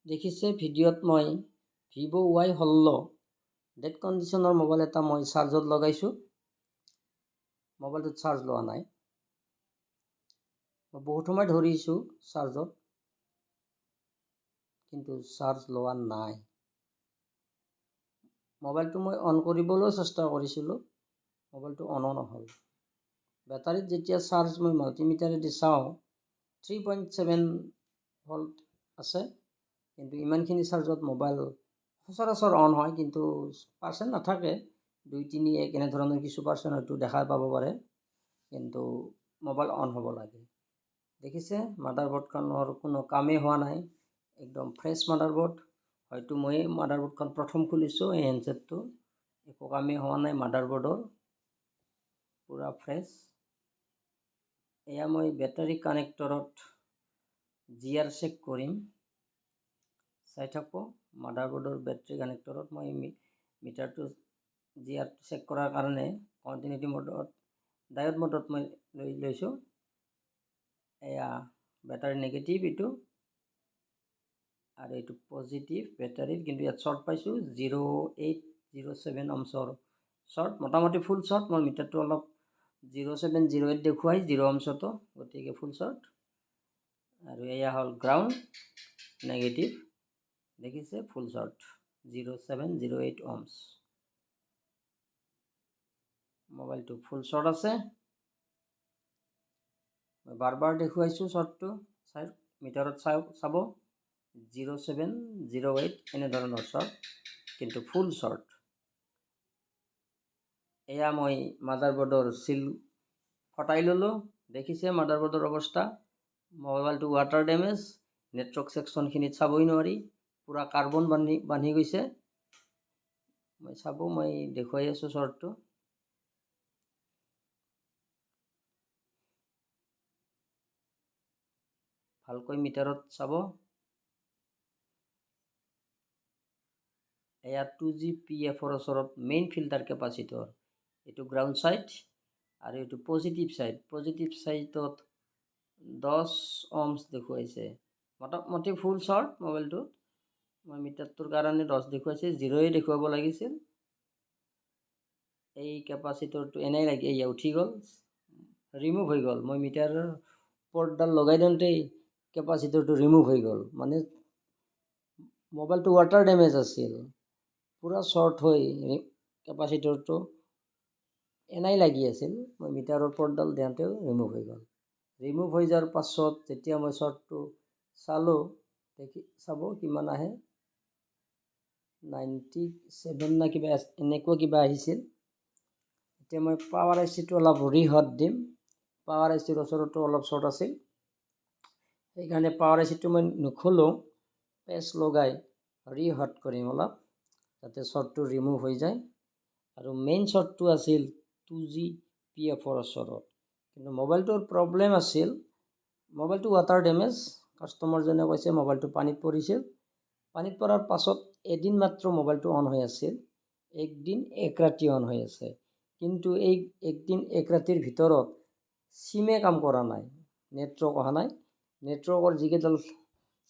দেখিছে ভিডিঅ'ত মই ভিভো Y16 ডেড কণ্ডিশ্যনৰ মোবাইল এটা মই চাৰ্জত লগাইছোঁ। মোবাইলটোত চাৰ্জ লোৱা নাই। মই বহুত সময় ধৰিছোঁ চাৰ্জত, কিন্তু চাৰ্জ লোৱা নাই। মোবাইলটো মই অন কৰিবলৈ চেষ্টা কৰিছিলোঁ, মোবাইলটো অনো নহ'ল। বেটাৰীত যেতিয়া চাৰ্জ মই মাল্টিমিটাৰেদি চাওঁ 3.7 ভল্ট আছে, কিন্তু ইমানখিনি চাৰ্জত মোবাইল সচৰাচৰ অন হয়, কিন্তু পাৰ্চেণ্ট নাথাকে। 2, 3, 1 এনেধৰণৰ কিছু পাৰ্চেণ্ট হয়তো দেখা পাব পাৰে, কিন্তু মোবাইল অন হ'ব লাগে। দেখিছে মাদাৰবোৰ্ডখনৰ কোনো কামেই হোৱা নাই, একদম ফ্ৰেছ মাদাৰবোৰ্ড। হয়তো মই মাদাৰবোৰ্ডখন প্ৰথম খুলিছোঁ, এই হেণ্ডছেটটো একো কামেই হোৱা নাই মাদাৰবোৰ্ডৰ, পূৰা ফ্ৰেছ। এয়া মই বেটাৰী কানেক্টৰত জিআৰ চেক কৰিম, চাই থাকোঁ। মাদাৰবোৰ্ডৰ বেটাৰী কানেক্টৰত মই মিটাৰটো জিআৰ চেক কৰাৰ কাৰণে কণ্টিনিউটি মোডত ডায়োড মোডত মই লৈছোঁ। এয়া বেটাৰী নেগেটিভ এইটো, আৰু এইটো পজিটিভ বেটাৰীত, কিন্তু ইয়াত শ্বৰ্ট পাইছোঁ 0807 অহমছৰ শ্বৰ্ট, মোটামুটি ফুল শ্বৰ্ট। মোৰ মিটাৰটো অলপ 0708 দেখুৱাই 0 অহমছতো, গতিকে ফুল শ্বৰ্ট। আৰু এয়া হ'ল গ্ৰাউণ্ড নেগেটিভ, দেখিছে ফুল শ্বৰ্ট 0708 ohms। মোবাইলটো ফুল শ্বৰ্ট আছে। মই বাৰ বাৰ দেখুৱাইছোঁ শ্বৰ্টটো, চাই মিটাৰত চাব 0708 এনেধৰণৰ শ্বৰ্ট, কিন্তু ফুল শ্বৰ্ট। এয়া মই মাদাৰবোৰ্ডৰ চিল ফটাই ল'লোঁ, দেখিছে মাদাৰবোৰ্ডৰ অৱস্থা। মোবাইলটো ৱাটাৰ ডেমেজ, নেটৱৰ্ক ছেকশ্যনখিনিত চাবই নোৱাৰি, পূৰা কাৰ্বন বান্ধি গৈছে। মই দেখুৱাই আছোঁ শ্বৰ্টটো। ভালকৈ মিটাৰত চাব। এয়া 2GPF-ৰ ওচৰত মেইন ফিল্টাৰ কেপাচিটৰ, এইটো গ্ৰাউণ্ড ছাইড, আৰু এইটো পজিটিভ ছাইড। পজিটিভ ছাইডত 10 ohms দেখুৱাইছে, মোটামুটি ফুল শ্বৰ্ট মোবাইলটোত। মই মিটাৰটোৰ কাৰণে 10 দেখুৱাইছে, 0 দেখুৱাব লাগিছিল। এই কেপাচিটৰটো এনেই লাগে, এয়া উঠি গ'ল, ৰিমুভ হৈ গ'ল। মই মিটাৰৰ পৰ্টডাল লগাই দিওঁতেই কেপাচিটৰটো ৰিমুভ হৈ গ'ল, মানে মোবাইলটো ৱাটাৰ ডেমেজ আছিল, পূৰা শ্বৰ্ট হৈ কেপাচিটৰটো এনেই লাগি আছিল। মই মিটাৰৰ পৰ্টডাল দিওঁতেও ৰিমুভ হৈ গ'ল। ৰিমুভ হৈ যোৱাৰ পাছত যেতিয়া মই শ্বৰ্টটো চালোঁ, চাব কিমান আহে, 97 না কিবা এনেকুৱা কিবা আহিছিল। এতিয়া মই পাৱাৰ IC-টো অলপ ৰিহট দিম। পাৱাৰ IC-ৰ ওচৰতো অলপ শ্বৰ্ট আছিল, সেইকাৰণে পাৱাৰ IC-টো মই নুখোলোঁ, পেচ লগাই ৰিহট কৰিম অলপ, যাতে শ্বৰ্টটো ৰিমুভ হৈ যায়। আৰু মেইন শ্বৰ্টটো আছিল 2GPF-ৰ ওচৰত, কিন্তু মোবাইলটোৰ প্ৰব্লেম আছিল, মোবাইলটো ৱাটাৰ ডেমেজ। কাষ্টমাৰজনে কৈছে মোবাইলটো পানীত পৰিছিল, পানীত পৰাৰ পাছত এদিন মাত্ৰ মোবাইলটো অন হৈ আছিল, একদিন এক ৰাতি অন হৈ আছে। কিন্তু এই একদিন এক ৰাতিৰ ভিতৰত চিমে কাম কৰা নাই, নেটৱৰ্ক অহা নাই। নেটৱৰ্কৰ যিকেইডাল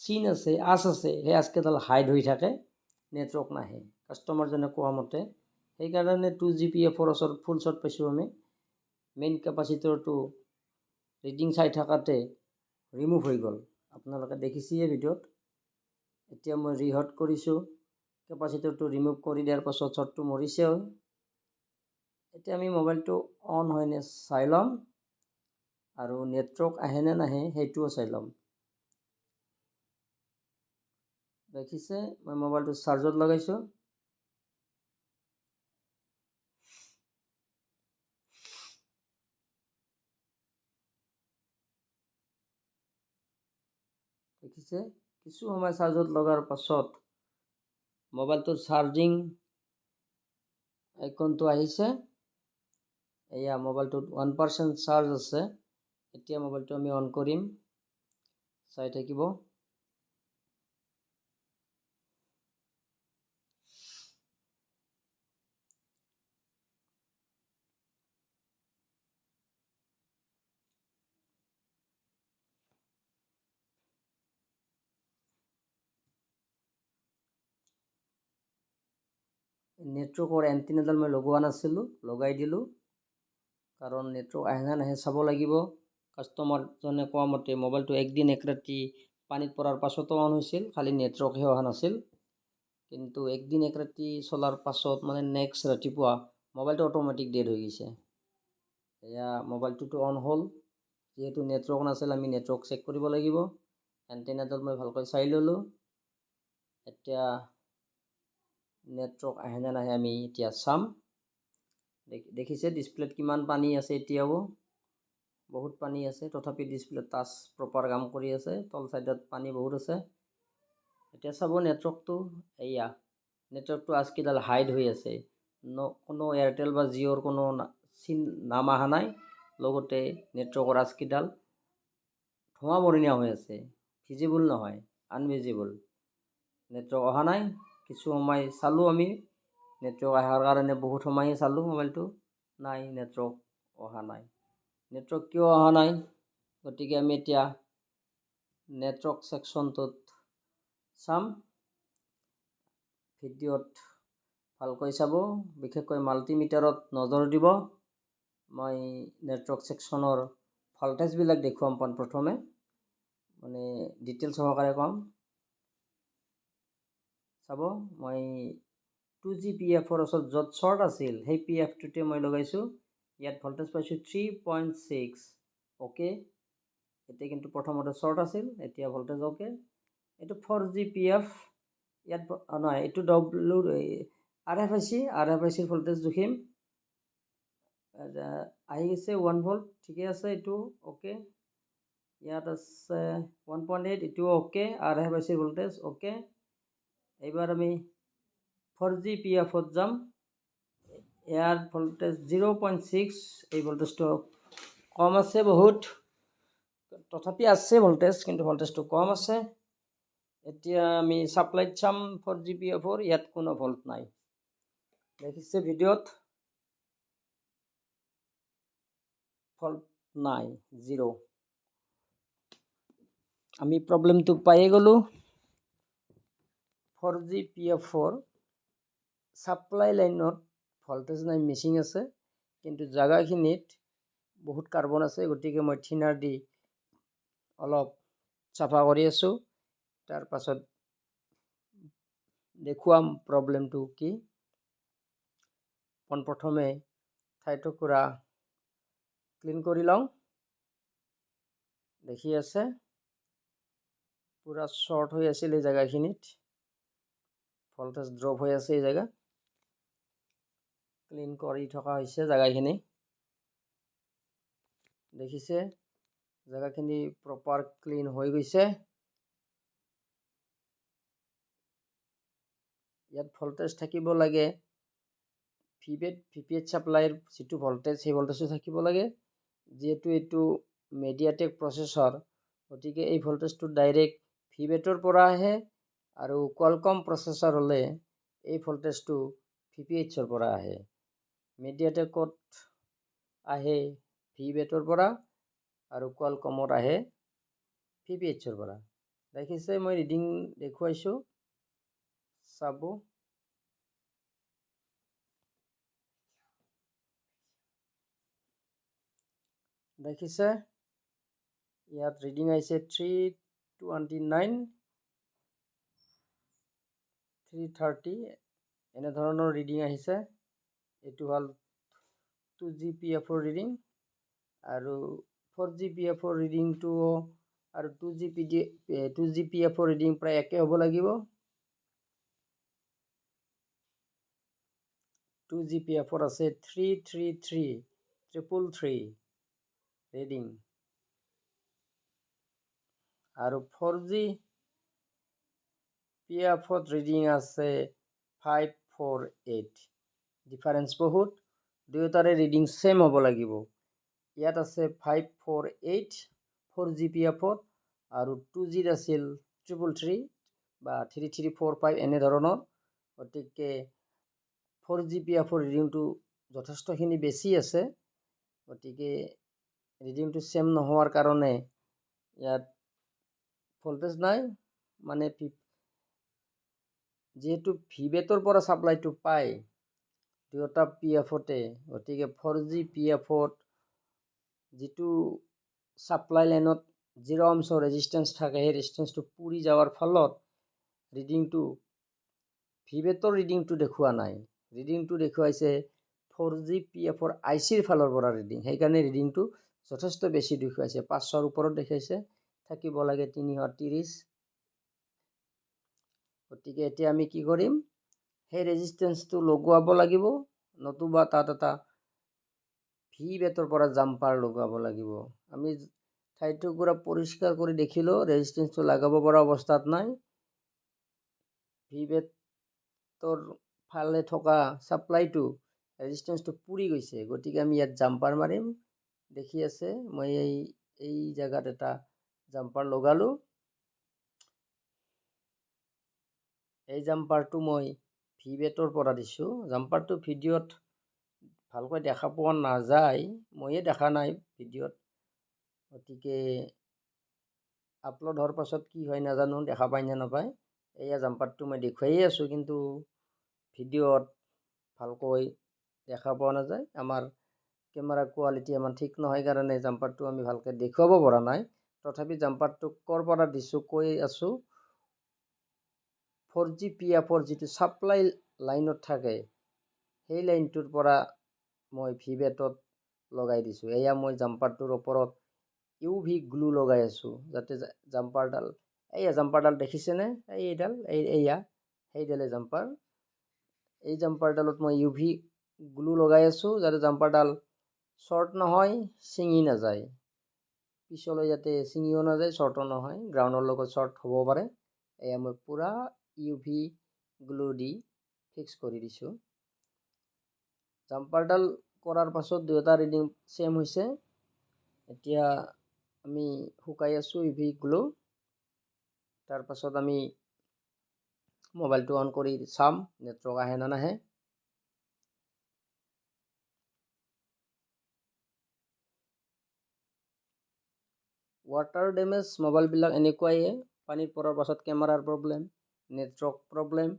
চিন আছে, আঁচ আছে, সেই আঁচকেইডাল হাইড হৈ থাকে, নেটৱৰ্ক নাহে কাষ্টমাৰজনে কোৱা মতে। সেইকাৰণে 2GPF-ৰ ওচৰত ফুল শ্বৰ্ট পাইছোঁ আমি। মেইন কেপাচিটৰটো ৰিডিং চাই থাকাতে ৰিমুভ হৈ গ'ল, আপোনালোকে দেখিছেই ভিডিঅ'ত। এতিয়া মই ৰিহট কৰিছোঁ, কেপাচিটৰটো ৰিমুভ কৰি দিয়াৰ পাছত শ্বৰ্টটো মৰিছেও। এতিয়া আমি মোবাইলটো অন হয়নে চাই ল'ম, আৰু নেটৱৰ্ক আহেনে নাহে সেইটোও চাই ল'ম। দেখিছে মই মোবাইলটো চাৰ্জত লগাইছোঁ। দেখিছে কিছু সময় চাৰ্জত লগাৰ পাছত মোবাইলটোৰ চাৰ্জিং আইকনটো আহিছে। এয়া মোবাইলটোত 1% চাৰ্জ আছে। এতিয়া মোবাইলটো আমি অন কৰিম, চাই থাকিব। নেটৱৰ্কৰ এণ্টিনাডাল মই লগোৱা নাছিলোঁ, লগাই দিলোঁ। কাৰণ নেটৱৰ্ক আহে নে নাহে চাব লাগিব। কাষ্টমাৰজনে কোৱা মতে মোবাইলটো একদিন এক ৰাতি পানীত পৰাৰ পাছতো অন হৈছিল, খালি নেটৱৰ্কহে অহা নাছিল। কিন্তু একদিন এক ৰাতি চলাৰ পাছত মানে নেক্সট ৰাতিপুৱা মোবাইলটো অট'মেটিক ডেড হৈ গৈছে। এয়া মোবাইলটোতো অন হ'ল, যিহেতু নেটৱৰ্ক নাছিল আমি নেটৱৰ্ক চেক কৰিব লাগিব। এণ্টেনাডাল মই ভালকৈ চাই ল'লোঁ। এতিয়া নেটৱৰ্ক আহে নে নাহে আমি এতিয়া চাম। দেখিছে ডিছপ্লেত কিমান পানী আছে, এতিয়াও বহুত পানী আছে, তথাপি ডিছপ্লে টাচ প্ৰপাৰ কাম কৰি আছে। তল চাইডত পানী বহুত আছে। এতিয়া চাব নেটৱৰ্কটো, এয়া নেটৱৰ্কটো আজকিডাল হাইড হৈ আছে। কোনো এয়াৰটেল বা জিঅ'ৰ কোনো নাম অহা নাই। লগতে নেটৱৰ্কৰ আজকিডাল ধোঁৱা বৰণীয়া হৈ আছে, ভিজিবল নহয়, আনভিজিবল। নেটৱৰ্ক অহা নাই। কিছু সময় চালোঁ আমি, নেটৱৰ্ক অহাৰ কাৰণে বহুত সময়ে চালোঁ মোবাইলটো, নাই নেটৱৰ্ক অহা নাই। নেটৱৰ্ক কিয় অহা নাই? গতিকে আমি এতিয়া নেটৱৰ্ক ছেকশ্যনটোত চাম। ভিডিঅ'ত ভালকৈ চাব, বিশেষকৈ মাল্টিমিটাৰত নজৰ দিব। মই নেটৱৰ্ক ছেকশ্যনৰ ভল্টেজবিলাক দেখুৱাম পোনপ্ৰথমে, মানে ডিটেইলছ সহকাৰে ক'ম। চাব, মই 2G PF-ৰ ওচৰত য'ত শ্বৰ্ট আছিল সেই PF-টোতে মই লগাইছোঁ। ইয়াত ভল্টেজ পাইছোঁ 3.6, অ'কে। এতিয়া কিন্তু প্ৰথমতে শ্বৰ্ট আছিল, এতিয়া ভল্টেজ অ'কে। এইটো 4G PF, ইয়াত নহয়, এইটো RFIC ভল্টেজ জুখিম। আহি গৈছে 1 ভল্ট, ঠিকে আছে, এইটো অ'কে। ইয়াত আছে 1.8, এইটো অ'কে, RFIC ভল্টেজ অ'কে। এইবাৰ আমি 4G PF-ত যাম। ইয়াৰ ভল্টেজ 0.6, এই ভল্টেজটো কম আছে বহুত, তথাপি আছে ভল্টেজ, কিন্তু ভল্টেজটো কম আছে। এতিয়া আমি ছাপ্লাইত চাম 4G PF-ৰ, ইয়াত কোনো ভল্ট নাই। দেখিছে ভিডিঅ'ত, ভল্ট নাই, 0। আমি প্ৰব্লেমটো পায়ে গ'লোঁ। 4G PF-ৰ ছাপ্লাই লাইনত ভল্টেজ নাই, মিচিং আছে, কিন্তু জাগাখিনিত বহুত কাৰ্বন আছে। গতিকে মই থিনাৰ দি অলপ চাফা কৰি আছোঁ। তাৰ পাছত দেখুৱাম প্ৰব্লেমটো কি। পোনপ্ৰথমে ঠাইটুকুৰা ক্লিন কৰি লওঁ। দেখি আছে পুৰা শ্বৰ্ট হৈ আছিল এই জেগাখিনিত, ভল্টেজ ড্ৰপ হৈ আছে এই জেগা। ক্লিন কৰি থকা হৈছে জেগাখিনি। দেখিছে জেগাখিনি প্ৰপাৰ ক্লিন হৈ গৈছে। ইয়াত ভল্টেজ থাকিব লাগে, VPH ছাপ্লাইৰ যিটো ভল্টেজ, সেই ভল্টেজটো থাকিব লাগে। যিহেতু এইটো মিডিয়াটেক প্ৰচেছৰ, গতিকে এই ভল্টেজটো ডাইৰেক্ট VPHৰ পৰা আহে, আৰু কোৱালকম প্ৰচেছৰ হ'লে এই ভল্টেজটো VPHৰ পৰা আহে। মিডিয়াটেকত আহে VPHৰ পৰা, আৰু কোৱালকমত আহে VPHৰ পৰা। দেখিছে মই ৰিডিং দেখুৱাইছোঁ, চাব। দেখিছে ইয়াত ৰিডিং আহিছে 329, 330, এনেধৰণৰ ৰিডিং আহিছে। এইটো হ'ল 2G PF-ৰ ৰিডিং, আৰু 4G PF-ৰ ৰিডিংটো আৰু 2G PF-ৰ ৰিডিং প্ৰায় একে হ'ব লাগিব। 2G PF-ৰ আছে 333 ৰিডিং, আৰু 4G PF-ত ৰিডিং আছে 548। ডিফাৰেঞ্চ বহুত, দুয়োটাৰে ৰিডিং ছেম হ'ব লাগিব। ইয়াত আছে 548 4G PF-ত, আৰু 2Gত আছিল 333 বা 3345 এনেধৰণৰ। গতিকে 4G PF-ৰ ৰিডিংটো যথেষ্টখিনি বেছি আছে। গতিকে ৰিডিংটো ছেম নোহোৱাৰ কাৰণে ইয়াত ভল্টেজ নাই, মানে যিহেতু VPHৰ পৰা ছাপ্লাইটো পায়, দুয়োটা PF-তে, গতিকে 4G PF-ত যিটো ছাপ্লাই লাইনত 0 ohms ৰেজিষ্টেঞ্চ থাকে, সেই ৰেজিষ্টেঞ্চটো পুৰি যাৱাৰ ফলত ৰিডিংটো ভিভেটৰ ৰিডিংটো দেখুওৱা নাই, ৰিডিংটো দেখুৱাইছে 4G PF-ৰ IC-ৰ ফালৰ পৰা ৰিডিং। সেইকাৰণে ৰিডিংটো যথেষ্ট বেছি দেখুৱাইছে, 500ৰ ওপৰত দেখাইছে, থাকিব লাগে 330। গতিকে এতিয়া আমি কি কৰিম, সেই ৰেজিষ্টেঞ্চটো লগোৱাব লাগিব, নতুবা তাত এটা ভিভেটৰ পৰা জাম্পাৰ লগাব লাগিব। আমি ঠাইটো পুৰা পৰিষ্কাৰ কৰি দেখিলোঁ, ৰেজিষ্টেঞ্চটো লগাব পৰা অৱস্থাত নাই। ভিভেটৰ ফালে থকা ছাপ্লাইটো ৰেজিষ্টেঞ্চটো পুৰি গৈছে, গতিকে আমি ইয়াত জাম্পাৰ মাৰিম। দেখি আছে, মই এই জেগাত এটা জাম্পাৰ লগালোঁ। এই জাম্পাৰটো মই ভিভেটৰ পৰা দিছোঁ। জাম্পাৰটো ভিডিঅ'ত ভালকৈ দেখা পোৱা নাযায়, ময়ে দেখা নাই ভিডিঅ'ত, গতিকে আপলোড হোৱাৰ পাছত কি হয় নাজানো, দেখা পায় নে নাপায়। এয়া জাম্পাৰটো মই দেখুৱাইয়ে আছোঁ, কিন্তু ভিডিঅ'ত ভালকৈ দেখা পোৱা নাযায়। আমাৰ কেমেৰা কোৱালিটি ইমান ঠিক নহয় কাৰণে জাম্পাৰটো আমি ভালকৈ দেখুৱাব পৰা নাই। তথাপি জাম্পাৰটো ক'ৰ পৰা দিছোঁ কৈ আছোঁ। 4G PF-ৰ যিটো ছাপ্লাই লাইনত থাকে, সেই লাইনটোৰ পৰা মই ভিভেটত লগাই দিছোঁ। এয়া মই জাম্পাৰটোৰ ওপৰত UV গ্লু লগাই আছোঁ, যাতে জাম্পাৰডাল, এয়া জাম্পাৰডাল দেখিছেনে, এইডাল এয়া সেইডালে জাম্পাৰ। এই জাম্পাৰডালত মই UV গ্লু লগাই আছোঁ, যাতে জাম্পাৰডাল শ্বৰ্ট নহয়, ছিঙি নাযায়, পিছলৈ যাতে ছিঙিও নাযায়, শ্বৰ্টো নহয়, গ্ৰাউণ্ডৰ লগত শ্বৰ্ট হ'ব পাৰে। এয়া মই পূৰা UV গ্লু দি ফিক্স কৰি দিছোঁ। জাম্পাৰডাল কৰাৰ পাছত দুয়োটা ৰিডিং ছেম হৈছে। এতিয়া আমি শুকাই আছোঁ UV গ্লু। তাৰ পাছত আমি মোবাইলটো অন কৰি চাম নেটৱৰ্ক আহে নে নাহে। ৱাটাৰ ডেমেজ মোবাইলবিলাক এনেকুৱাইয়ে, পানীত পৰাৰ পাছত কেমেৰাৰ problem, network problem,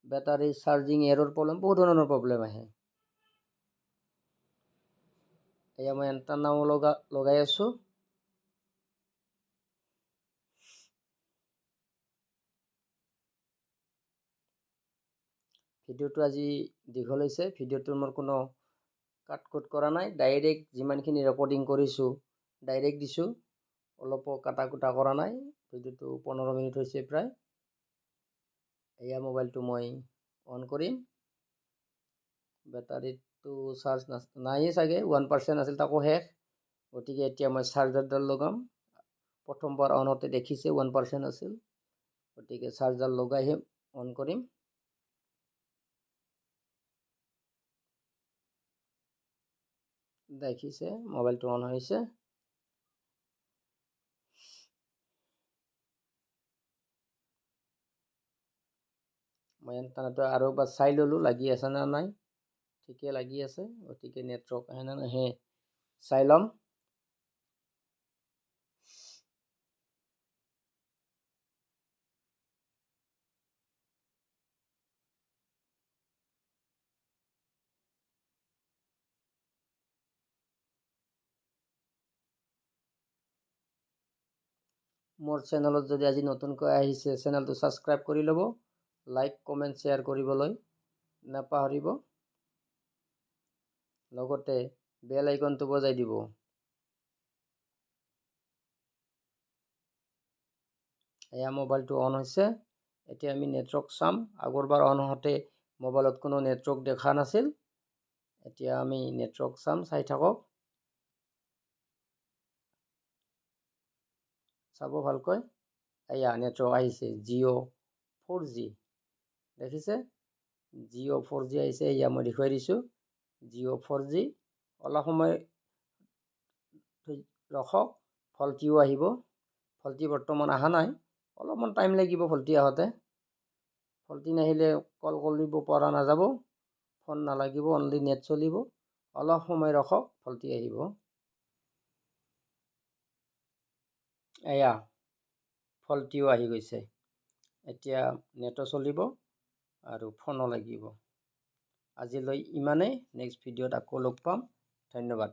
battery charging error problem, বহুত ধৰণৰ প্ৰব্লেম আহে। এয়া মই এণ্টানাও লগাই আছোঁ। ভিডিঅ'টো আজি দীঘল হৈছে, ভিডিঅ'টো মোৰ কোনো কাট কুট কৰা নাই, ডাইৰেক্ট যিমানখিনি ৰেকৰ্ডিং কৰিছোঁ ডাইৰেক্ট দিছোঁ, অলপো কাটা কুটা কৰা নাই। ভিডিঅ'টো 15 মিনিট হৈছে প্ৰায়। এয়া মোবাইলটো মই অন কৰিম। বেটাৰীটো চাৰ্জ নাইয়ে চাগে, 1% আছিল, তাকো শেষ। গতিকে এতিয়া মই চাৰ্জাৰডাল লগাম। প্ৰথমবাৰ অন হওঁতে দেখিছে 1% আছিল, গতিকে চাৰ্জাৰ লগাইহে অন কৰিম। দেখিছে মোবাইলটো অন হৈছে। মই এণ্টানাটো আৰু এবাৰ চাই ল'লোঁ লাগি আছে নে নাই, ঠিকে লাগি আছে, গতিকে নেটৱৰ্ক আহে নে নাহে চাই ল'ম। মোৰ চেনেলত যদি আজি নতুনকৈ আহিছে, চেনেলটো ছাবস্ক্ৰাইব কৰি ল'ব, লাইক কমেণ্ট শ্বেয়াৰ কৰিবলৈ নাপাহৰিব, লগতে বেল আইকনটো বজাই দিব। এয়া মোবাইলটো অন হৈছে। এতিয়া আমি নেটৱৰ্ক চাম। আগৰবাৰ অন হওঁতে মোবাইলত কোনো নেটৱৰ্ক দেখা নাছিল, এতিয়া আমি নেটৱৰ্ক চাম, চাই থাকক, চাব ভালকৈ। এয়া নেটৱৰ্ক আহিছে, জিঅ' 4G, দেখিছে জিঅ' 4G আহিছে। এয়া মই দেখুৱাই দিছোঁ জিঅ' 4G। অলপ সময় ৰখক, ফল্টিও আহিব। ফল্টি বৰ্তমান অহা নাই, অলপমান টাইম লাগিব ফল্টি আহোঁতে। ফল্টি নাহিলে কল কৰিব পৰা নাযাব, ফোন নালাগিব, অনলি নেট চলিব। অলপ সময় ৰখক, ফল্টি আহিব। এয়া ফল্টিও আহি গৈছে। এতিয়া নেটো চলিব আৰু ফোনো লাগিব। আজিলৈ ইমানেই। নেক্সট ভিডিঅ'ত আকৌ লগ পাম। ধন্যবাদ।